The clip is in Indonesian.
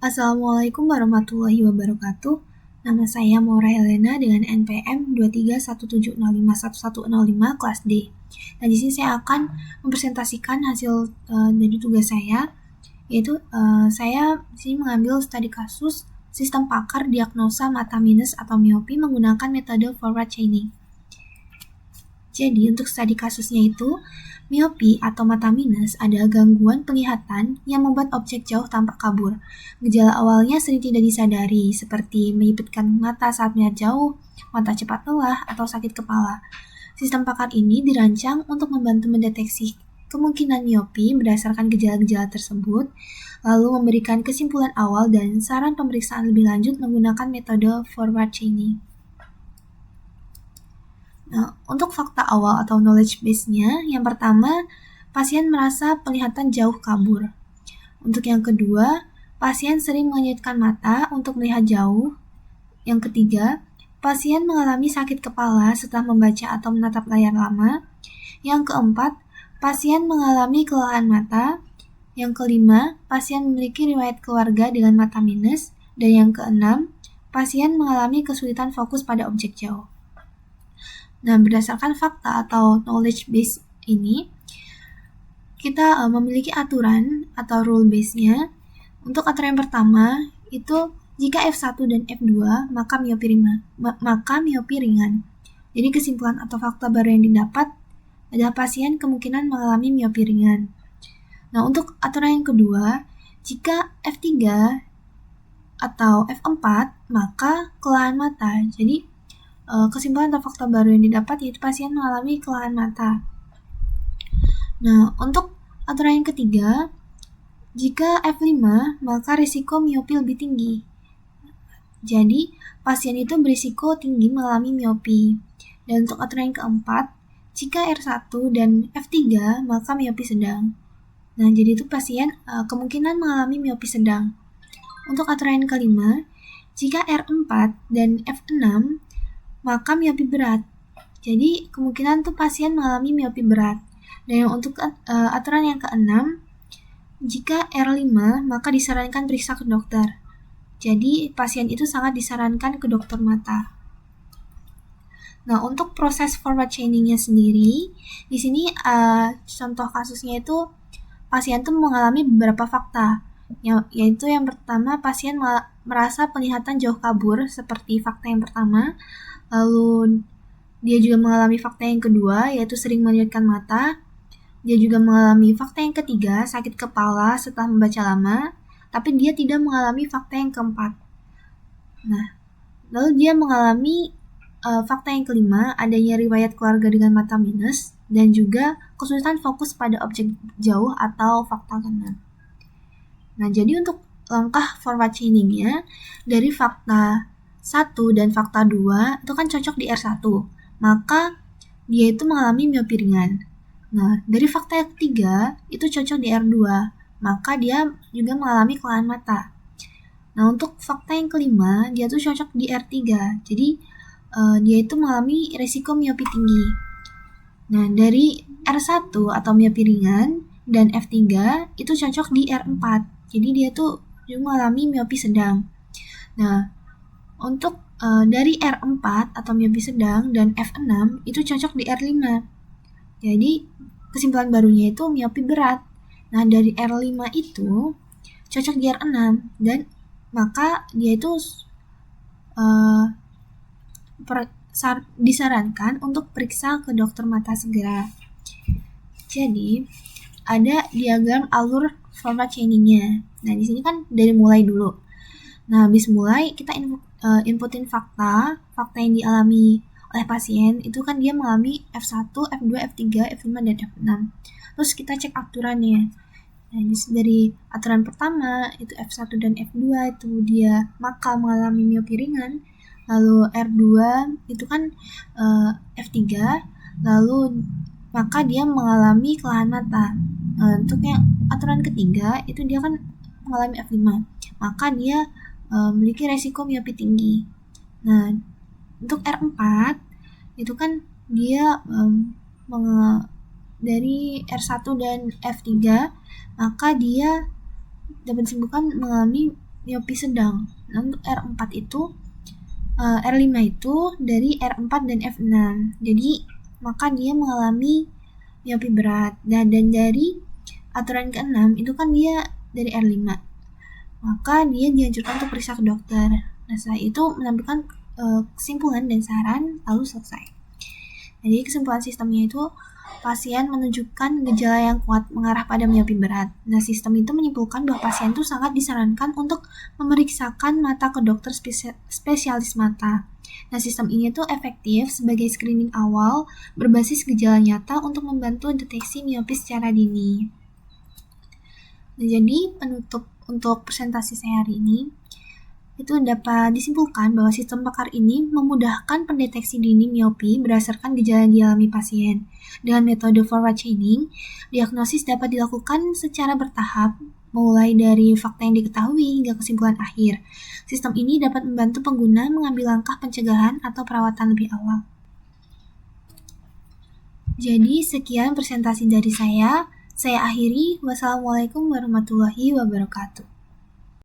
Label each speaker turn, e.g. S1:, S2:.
S1: Assalamualaikum warahmatullahi wabarakatuh. Nama saya Maura Helena dengan NPM 23170511105 kelas D. Nah, di sini saya akan mempresentasikan hasil dari tugas saya, yaitu saya di sini mengambil studi kasus sistem pakar diagnosa mata minus atau miopi menggunakan metode forward chaining. Jadi, untuk studi kasusnya itu, miopi atau mata minus adalah gangguan penglihatan yang membuat objek jauh tampak kabur. Gejala awalnya sering tidak disadari, seperti menyipitkan mata saat melihat jauh, mata cepat lelah, atau sakit kepala. Sistem pakar ini dirancang untuk membantu mendeteksi kemungkinan miopi berdasarkan gejala-gejala tersebut, lalu memberikan kesimpulan awal dan saran pemeriksaan lebih lanjut menggunakan metode forward chaining. Nah, untuk fakta awal atau knowledge base-nya, yang pertama, pasien merasa penglihatan jauh kabur. Untuk yang kedua, pasien sering mengenyutkan mata untuk melihat jauh. Yang ketiga, pasien mengalami sakit kepala setelah membaca atau menatap layar lama. Yang keempat, pasien mengalami kelelahan mata. Yang kelima, pasien memiliki riwayat keluarga dengan mata minus. Dan yang keenam, pasien mengalami kesulitan fokus pada objek jauh. Nah, berdasarkan fakta atau knowledge base ini, kita memiliki aturan atau rule base-nya. Untuk aturan yang pertama, itu jika F1 dan F2, maka miopi ringan. Jadi kesimpulan atau fakta baru yang didapat adalah pasien kemungkinan mengalami miopi ringan. Nah, untuk aturan yang kedua, jika F3 atau F4, maka kelelahan mata. Jadi kesimpulan atau fakta baru yang didapat yaitu pasien mengalami kelelahan mata. Nah, untuk aturan yang ketiga, jika F5, maka risiko miopi lebih tinggi. Jadi, pasien itu berisiko tinggi mengalami miopi. Dan untuk aturan yang keempat, jika R1 dan F3, maka miopi sedang. Nah, jadi itu pasien kemungkinan mengalami miopi sedang. Untuk aturan yang kelima, jika R4 dan F6, maka miopi berat. Jadi kemungkinan tuh pasien mengalami miopi berat. Dan untuk aturan yang keenam, jika R5 maka disarankan periksa ke dokter. Jadi pasien itu sangat disarankan ke dokter mata. Nah, untuk proses forward chaining-nya sendiri, di sini contoh kasusnya itu pasien tuh mengalami beberapa fakta. Yaitu yang pertama, pasien merasa penglihatan jauh kabur seperti fakta yang pertama. Lalu dia juga mengalami fakta yang kedua, yaitu sering menyipitkan mata. Dia juga mengalami fakta yang ketiga, sakit kepala setelah membaca lama, tapi dia tidak mengalami fakta yang keempat. Nah, lalu dia mengalami fakta yang kelima, adanya riwayat keluarga dengan mata minus, dan juga kesulitan fokus pada objek jauh atau fakta keenam. Nah, jadi untuk langkah forward chaining-nya, dari fakta 1 dan fakta 2 itu kan cocok di R1, maka dia itu mengalami miopi ringan. Nah, dari fakta yang ketiga itu cocok di R2, maka dia juga mengalami kelelahan mata. Nah, untuk fakta yang kelima, dia tuh cocok di R3, jadi dia itu mengalami resiko miopi tinggi. Nah, dari R1 atau miopi ringan dan F3 itu cocok di R4, jadi dia tuh juga mengalami miopi sedang. Nah, untuk dari R4 atau miopi sedang dan F6 itu cocok di R5. Jadi kesimpulan barunya itu miopi berat. Nah, dari R5 itu cocok di R6 dan maka dia itu disarankan untuk periksa ke dokter mata segera. Jadi ada diagram alur forward chaining-nya. Nah, di sini kan dari mulai dulu. Nah, habis mulai kita inputin fakta yang dialami oleh pasien, itu kan dia mengalami F1, F2, F3, F5, dan F6. Terus kita cek aturannya. Nah, dari aturan pertama, itu F1 dan F2, itu dia maka mengalami miopi ringan. Lalu R2, itu kan F3, lalu maka dia mengalami kelelahan mata. Untuk yang aturan ketiga, itu dia kan mengalami F5, maka dia memiliki resiko miopi tinggi. Nah, untuk R4 itu kan dia dari R1 dan F3, maka dia dapat disebutkan mengalami miopi sedang. Nah, untuk R4 itu R5 itu dari R4 dan F6. Jadi maka dia mengalami miopi berat. Dan dari aturan ke-6 itu kan dia dari R5. Maka dia dianjurkan untuk periksa ke dokter. Nah, setelah itu menampilkan kesimpulan dan saran lalu selesai. Jadi kesimpulan sistemnya itu pasien menunjukkan gejala yang kuat mengarah pada miopi berat. Nah, sistem itu menyimpulkan bahwa pasien itu sangat disarankan untuk memeriksakan mata ke dokter spesialis mata. Nah, sistem ini tuh efektif sebagai screening awal berbasis gejala nyata untuk membantu deteksi miopi secara dini. Nah, jadi penutup untuk presentasi saya hari ini itu dapat disimpulkan bahwa sistem PEKAR ini memudahkan pendeteksi dini miopi berdasarkan gejala yang dialami pasien. Dengan metode forward chaining, diagnosis dapat dilakukan secara bertahap, mulai dari fakta yang diketahui hingga kesimpulan akhir. Sistem ini dapat membantu pengguna mengambil langkah pencegahan atau perawatan lebih awal. Jadi sekian presentasi dari saya. Saya akhiri. Wassalamualaikum warahmatullahi wabarakatuh.